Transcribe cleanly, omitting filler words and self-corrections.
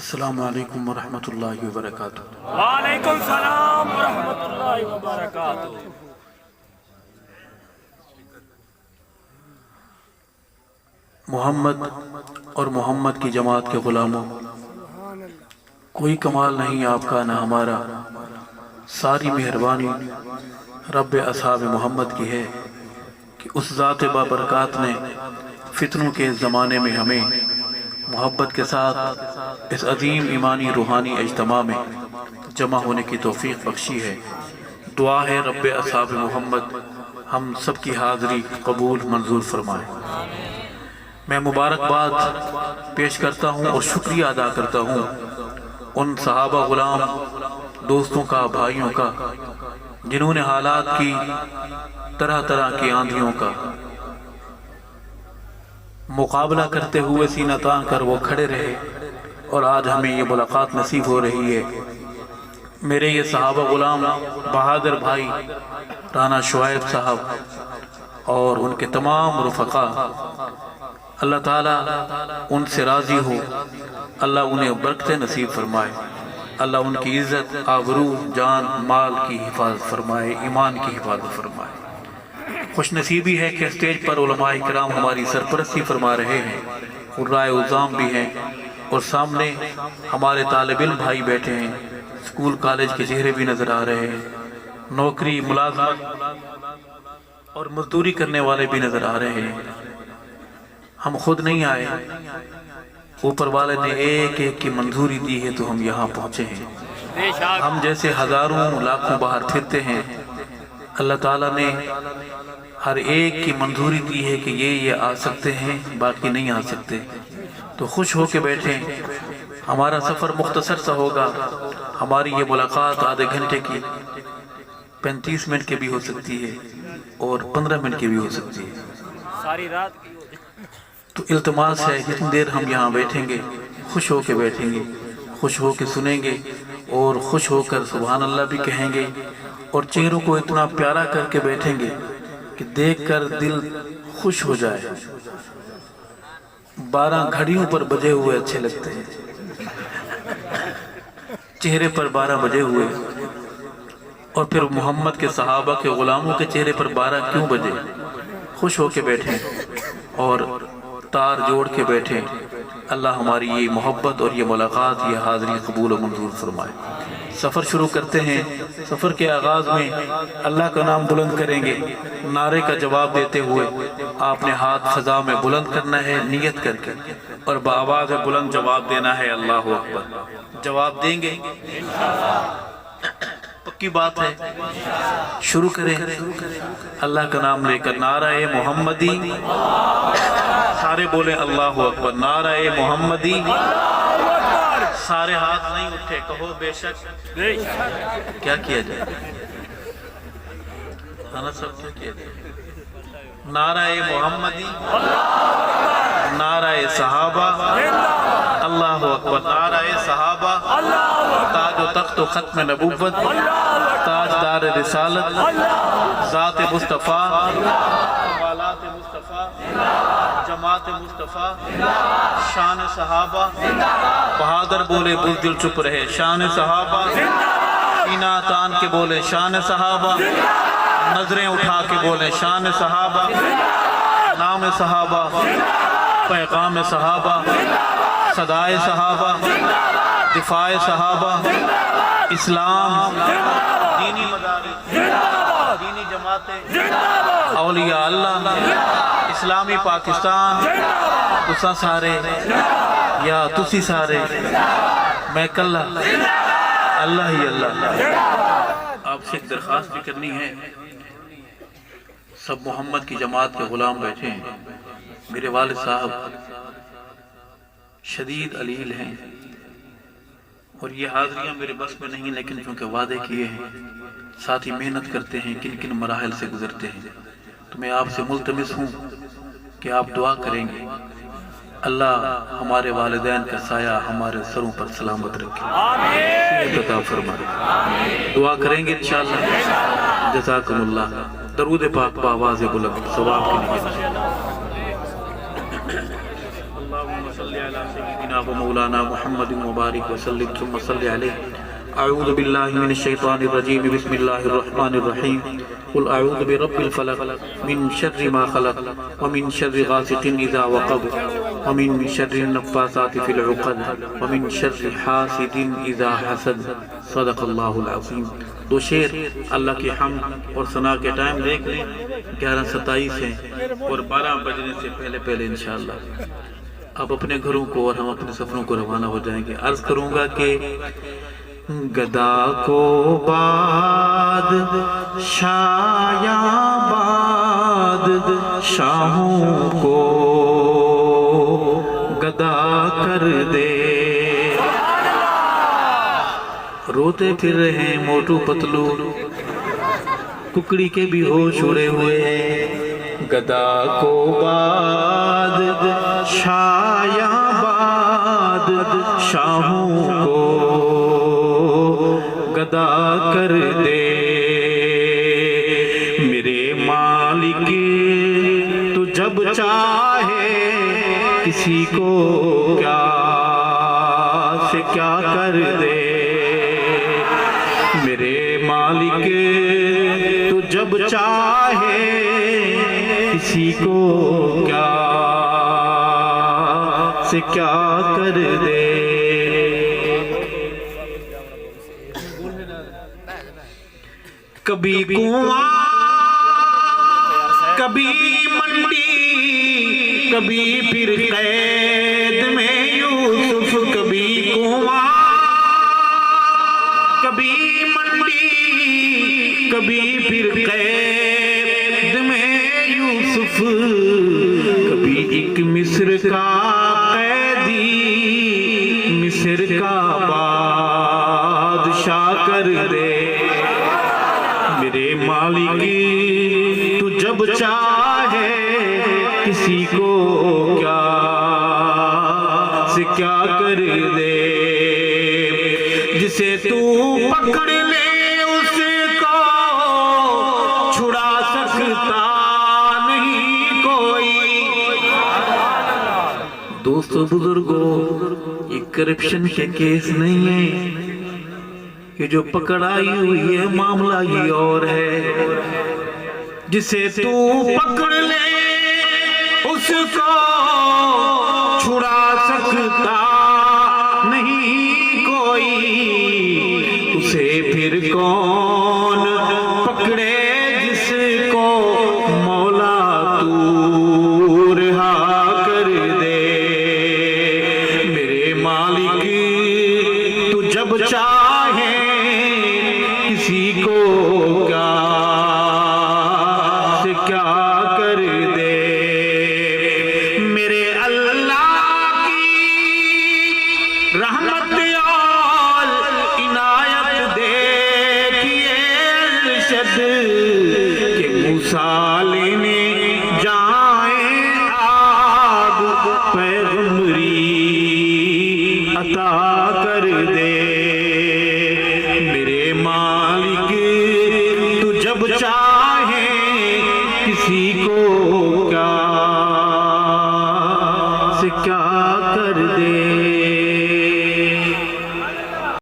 السلام علیکم ورحمۃ اللہ وبرکاتہ۔ وعلیکم السلام ورحمۃ اللہ وبرکاتہ۔ محمد اور محمد کی جماعت کے غلاموں، کوئی کمال نہیں آپ کا نہ ہمارا، ساری مہربانی رب اصحاب محمد کی ہے کہ اس ذات بابرکات نے فتنوں کے زمانے میں ہمیں محبت کے ساتھ اس عظیم ایمانی روحانی اجتماع میں جمع ہونے کی توفیق بخشی ہے۔ دعا ہے رب اصحاب محمد ہم سب کی حاضری قبول منظور فرمائے۔ میں مبارکباد پیش کرتا ہوں اور شکریہ ادا کرتا ہوں ان صحابہ غلام دوستوں کا، بھائیوں کا، جنہوں نے حالات کی طرح طرح کی آندھیوں کا مقابلہ کرتے ہوئے سینہ تان کر وہ کھڑے رہے اور آج ہمیں یہ ملاقات نصیب ہو رہی ہے۔ میرے یہ صحابہ غلام بہادر بھائی رانا شعیب صاحب اور ان کے تمام رفقا، اللہ تعالیٰ ان سے راضی ہو، اللہ انہیں برکتیں نصیب فرمائے، اللہ ان کی عزت، آبرو، جان، مال کی حفاظت فرمائے، ایمان کی حفاظت فرمائے۔ خوش نصیبی ہے کہ اسٹیج پر علماء کرام ہماری سرپرستی فرما رہے ہیں، قرائے عظام بھی ہیں، اور سامنے ہمارے طالب علم بھائی بیٹھے ہیں، اسکول کالج کے چہرے بھی نظر آ رہے ہیں، نوکری، ملازمت اور مزدوری کرنے والے بھی نظر آ رہے ہیں۔ ہم خود نہیں آئے، اوپر والے نے ایک ایک کی منظوری دی ہے تو ہم یہاں پہنچے ہیں۔ ہم جیسے ہزاروں لاکھوں باہر پھرتے ہیں، اللہ تعالیٰ نے ہر ایک کی منظوری دی ہے کہ یہ آ سکتے ہیں، باقی نہیں آ سکتے، تو خوش ہو کے بیٹھیں۔ ہمارا سفر مختصر سا ہوگا، ہماری یہ ملاقات آدھے گھنٹے کی، 35 منٹ کی بھی ہو سکتی ہے اور 15 منٹ کی بھی ہو سکتی ہے، ساری رات کی تو التماس ہے جتنی دیر ہم یہاں بیٹھیں گے خوش ہو کے بیٹھیں گے، خوش ہو کے سنیں گے اور خوش ہو کر سبحان اللہ بھی کہیں گے، اور چہروں کو اتنا پیارا کر کے بیٹھیں گے کہ دیکھ کر دل خوش ہو جائے۔ 12 گھڑیوں پر بجے ہوئے اچھے لگتے ہیں، چہرے پر 12 بجے ہوئے، اور پھر محمد کے صحابہ کے غلاموں کے چہرے پر 12 کیوں بجے؟ خوش ہو کے بیٹھیں اور تار جوڑ کے بیٹھیں۔ اللہ ہماری یہ محبت اور یہ ملاقات، یہ حاضری قبول و منظور فرمائے۔ سفر شروع کرتے ہیں۔ سفر کے آغاز میں اللہ کا نام بلند کریں گے، نعرے کا جواب دیتے ہوئے آپ نے ہاتھ فضا میں بلند کرنا ہے نیت کر کے، اور بآواز بلند جواب دینا ہے اللہ اکبر۔ جواب دیں گے پکی بات ہے، شروع کریں اللہ کا نام لے کر، نعرہ محمدی، سارے بولیں اللہ اکبر، نعرہ محمدی، سارے ہاتھ نہیں اٹھے، کہو بے شک۔ کیا کیا جائے؟ سب کیا کیا جائے؟ نعرہ محمدی، نعرہ صحابہ، اللہ اکبر، نعرہ صحابہ، تاج و تخت و ختم نبوت، تاجدار رسالت، ذات مصطفیٰ، والات مصطفیٰ، جماعت مصطفیٰ، شان صحابہ، بہادر بولے بزدل چپ رہے، شان صحابہ، سینہ تان کے بولے شان صحابہ، نظریں اٹھا کے بولے شان صحابہ، نام صحابہ، پیغام صحابہ، صدائے صحابہ، دفاع صحابہ، اسلام، دینی مدارس، دینی جماعتیں، اولیاء اللہ، اسلامی پاکستان، تسا سارے یا تسی سارے، میں کلہ، اللہ ہی اللہ۔ آپ سے ایک درخواست بھی کرنی ہے، سب محمد کی جماعت کے غلام بیٹھے ہیں، میرے والد صاحب شدید علیل ہیں، اور یہ حاضریاں میرے بس میں نہیں، لیکن چونکہ وعدے کیے ہیں، ساتھ ہی محنت کرتے ہیں، کن کن مراحل سے گزرتے ہیں، تو میں آپ سے ملتمس ہوں کہ آپ دعا کریں گے، اللہ ہمارے والدین کا سایہ ہمارے سروں پر سلامت رکھے، آمین، عطا فرمائے، دعا کریں گے انشاءاللہ۔ جزاکم اللہ۔ درود پاک با آواز بلند ثواب کے لیے۔ صل علی سیدنا و مولانا محمد مبارک وسلم ثم صل علیہ. اعوذ باللہ من الشیطان الرجیم بسم اللہ الرحمن الرحیم. قل اعوذ برب الفلق من شر ما خلق ومن شر غاسق اذا وقب ومن شر النفاثات في العقد ومن شر حاسد اذا حسد. صدق اللہ العظیم. دو شعر اللہ کی حمد اور ثنا کے ٹائم دیکھ لیں 11:27 ہیں اور 12 بجنے سے پہلے پہلے انشاءاللہ اب اپنے گھروں کو اور ہم اپنے سفروں کو روانہ ہو جائیں گے. عرض کروں گا کہ گدا کو باد شایا باد شاہوں کو گدا کر دے. روتے پھر رہے ہیں موٹو پتلو ککڑی کے بھی ہوش اڑے ہوئے ہیں. گدا کو باد شایا باد شاہوں کو گدا کر دے. میرے مالک تو جب چاہے کسی کو کیا سے کیا کر دے. میرے مالک تو جب چاہے کسی کو کیا سے کیا کر دے. کبھی کنواں کبھی منڈی کبھی پھر قید میں یوسف. کبھی کنواں کبھی منڈی کبھی پھر قید میں یوسف. کبھی ایک مصر کا قیدی مصر کا بادشاہ کر دے. میرے مالک تو جب چاہے کسی کو کیا سے کیا کر دے. جسے تو پکڑ لے اس کو چھڑا سکتا نہیں کوئی. دوستو بزرگوں یہ کرپشن کے کیس نہیں ہے. یہ جو پکڑائی ہوئی ہے معاملہ یہ اور ہے. جسے تو پکڑ لے اس کو چھڑا سکتا نہیں کوئی. اسے پھر کون پکڑے جس کو مولا تو رہا کر دے. میرے مالک تو جب چاہے کسی کو کیا سے کیا کر دے. میرے اللہ کی رحمت اور عنایت دیکھیے ارشد کہ موسیٰ